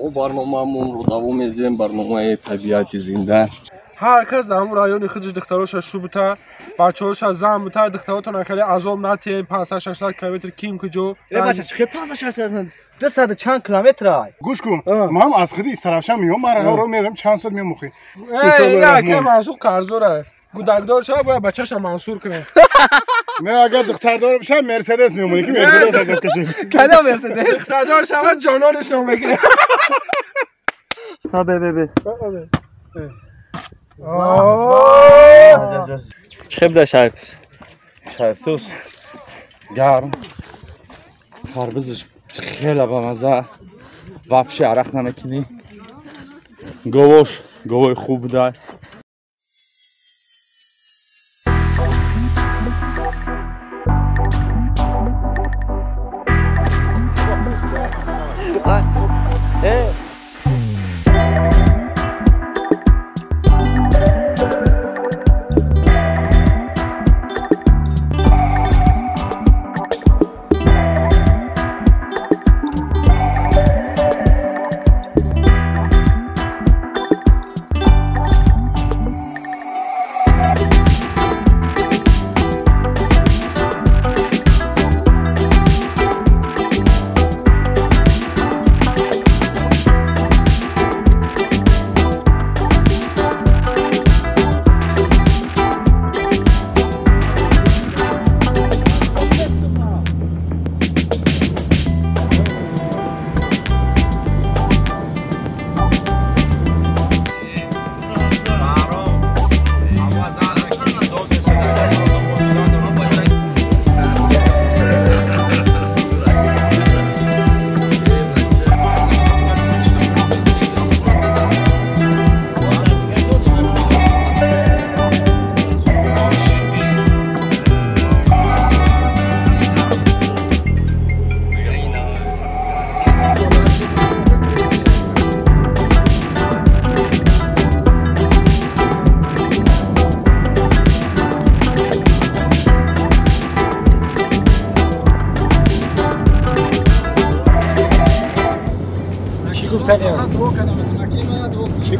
او برنامه‌مون رو دوام می‌دیم، برنامه طبیعت زنده. هر کس در همون رایون خودش دختراش شو بوده، بچه‌هاش از زن بوده، دختراتون خیلی عذاب نتی 500-600 کیلومتر کیم کجا. بچه چه 500-600 200 چند کیلومتر گوش کن من از خودی استرافشم میام مرا رو میرم چند ساعت میموخی یا که منصور قرضوره گودکدار شب باید بچه‌ش منصور کنه. من اگر دختردار بشم مرسدس میمونی که مرسدس ازم کشید کدام مرسدس دختردار شب جانانش نمیگیره. ها به چه بده شرطوس گرم خربزش خیلی با مزه وابشه عرق نمیکنی گوش خوب بوده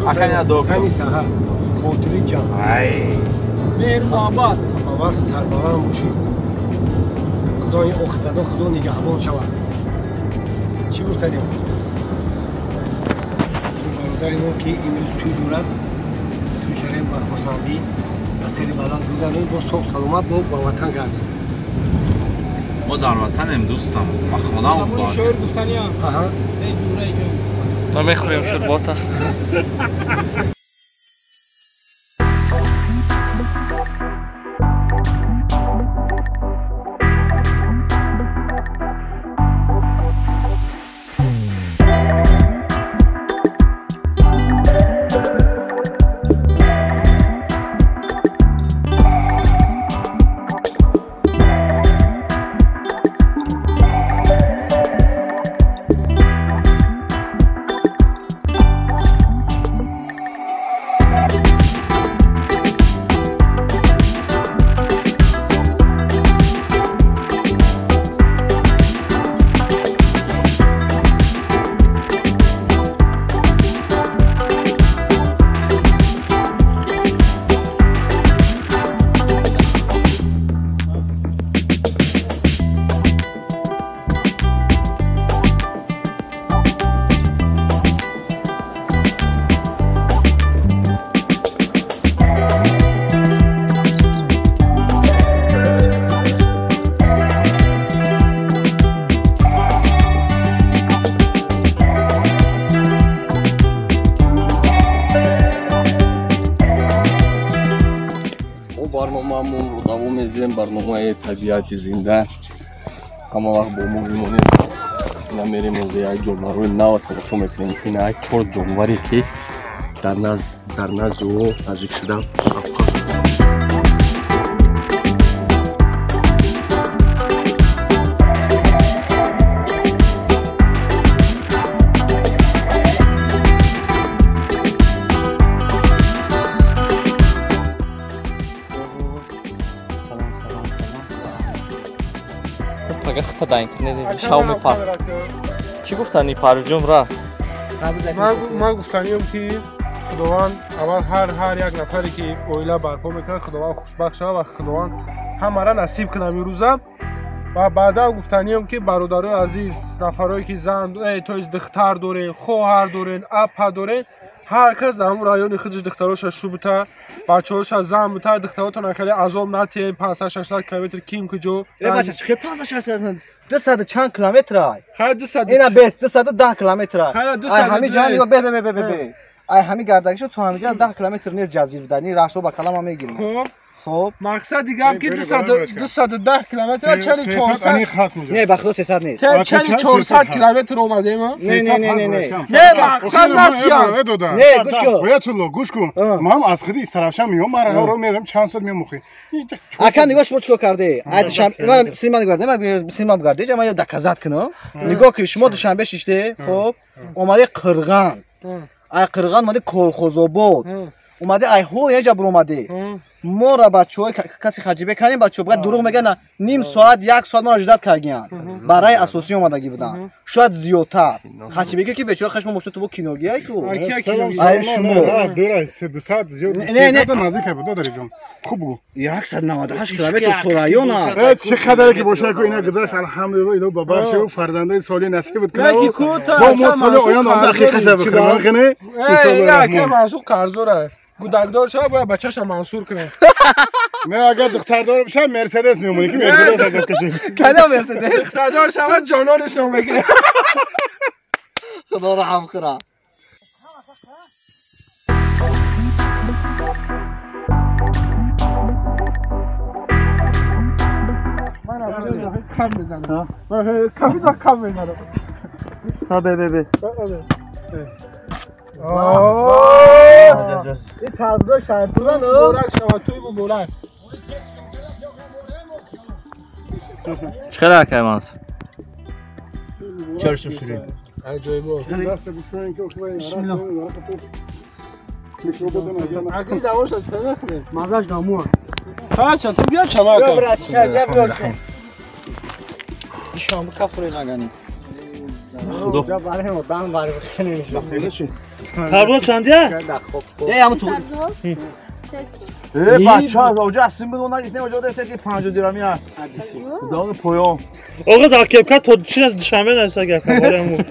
اکنیا دو کنی سها خاطری جان مهر محبت آور سرباران باشید خدای اخردا خدا نگهبان شود. چی گفتنیم برادر ما که امروز توی دولت توی شهرین با خواستندی و سری بلند بزنیم با صحب سلامت با وطن گردیم. ما در وطنیم دوستم و خانه هم همون شعر گفتنی هم این جوره ای که ما میخوریم شرباته برنامه‌مون رو دوام می‌دیم، برنامه طبیعت زنده. همه وقت با ما میمونیم نمیریم از یک جانور نو تماشا میکنیم. این یک 4 جانوری که در نزد او نزدیک شدن پگه خطا در اینترنت شاومی پار چی گفتنی پارجوم را من گفتنیم که خداوند اول هر یک نفری که اویلا برپا میکنه خداوند خوشبخت شود و خداوند همه را نصیب کنه میروزم و بعدا گفتنیم که برادرای عزیز نفرایی که زن توی دختر دارین خواهر دارین اپا دارین هر کس در همون رایون خودش دختراش شوبته بچه‌هاش زن بته دختراتون خیلی عذاب نتی 500 600 کیلومتر کیم کجا بچه چه 500 600 200 چند کیلومتر خیلی 200 اینا بیست 210 کیلومتر خیلی 200 همین جانی به همین گردگیشو تو همین جان 10 کیلومتر نیز جزیره بدنی راشو با کلام میگیریم خب مقصد دیگه هم که 210 کیلومتر چلی 400 نه بخدا 300 نیست چلی 400 کیلومتر اومده ما نه مقصد نتیام نه گوش کن باید تو گوش کن ما هم از خودی استرافشم میام من رو میذارم چند صد میموخی اکن نگاه شما چیکار کرده من سینما نگردم من سینما نگردم من یه دکازات کنم نگاه که شما دوشنبه شیشته خب اومده قرغان ای قرغان اومده کلخوزآباد اومده ای هو یه جا بر اومده ما را بچه‌های کسی خجیبه کنیم بچه‌ها بگن دروغ میگن نیم ساعت یک ساعت ما را جدت کردن برای اساسی اومدگی بودن شاید زیادتر خجیبه که بیچاره خشم مشت تو با کینوگیای کو ای شما دور 300 زیاد نه نزدیک بود داری جون خوب بگو 198 کیلومتر تو رایون چه قدره که باشه که اینا گذشت الحمدلله اینا با بخش و فرزندای سالی نصیب بود کنه کی کوتا با ما سالی اویان هم دقیقه شب بخیر کنه ان شاء الله که منصور قرضوره گودکدار شب باید بچه‌ش منصور کنه نه اگر دختردار بشه مرسدس میمونه که مرسدس ازم کشید کدام مرسدس دختردار شب جانانش نمیگیره خدا رحم کنه کم بزنم کم بزنم ها به این تابلو شرطونه نه بولک شما توی بو بولک چقدر که ماست چرش شوری عجایبه دست بسن که بسم الله اگه دواش چه نکنه مازاش نامو ها چطور بیا شما کن براش کجا بیار شام کفر نگانی خدا برای ما دام برای خیلی نشون تابلو چندیه یه همون تو بچه‌ها اونجا هستیم بدون نگیش نه اونجا داشته که 50 درهمی هست خدا پویو آقا تعقیب کرد تا چی از دوشنبه نرسه گه کارمون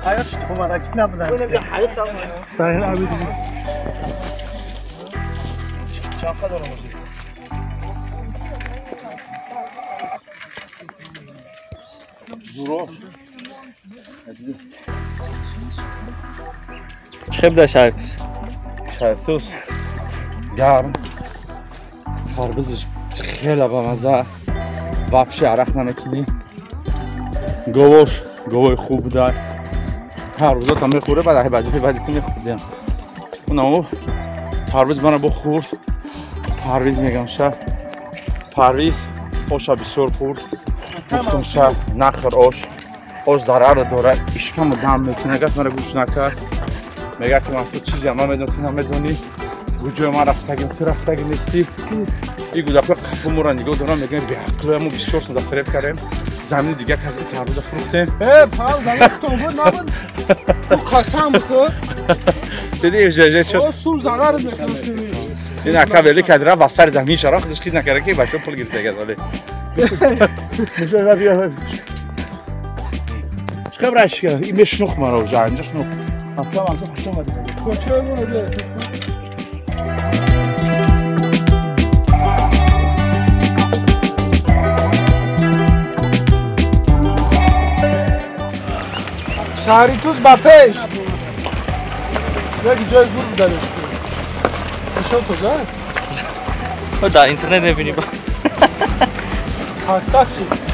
حیات تو اومده که نبودم سعی عبیدی چاقا دارم زورا چه بده شرطوس گرم خربزش خیلی با مزه وابشه عرق نمیکنی گوش خوب بوده هر روزا هم میخوره بعد بجوری بعد میخوردیم اونمو پرویز منو بخورد پرویز میگم شه پرویز آش بسیار خورد گفتم شه نخور آش ضرر داره اشکم دم میکنه گفت من گوش نکرد میگه که من چیزی هم نمیدونی گوجه ما رفتگیم تو رفتگی نیستی این گوده قفو مورا نگاه دارم میگه بیعقلمو بسیار سودا فریب کردیم زمین دیگه کسی تروز فروختیم پاو زمین تو بود نبود تو قسم تو دیدی جه شد سو ضرر میکنه این اکا ولی کدره واسر زمین شراخ خودش خید نکرده که بچه پول گرفته گذاله میشه بیا چقدر رشکه این بشنخ مرا و جا اینجا شنخ حتی هم تو خوش آمدی کجا بوده شهری توز با پیش یکی جای زور بودنش نشان کجا؟ در اینترنت میبینی با هستک چی؟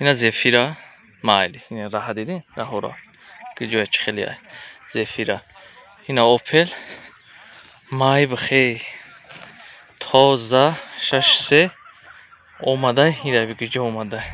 اینا زفیرا مایلی اینا راه دیدین راه که جوی خیلی زفیرا اینا اوپل مای بخی تازه 6 اومده اینا بگی جو اومده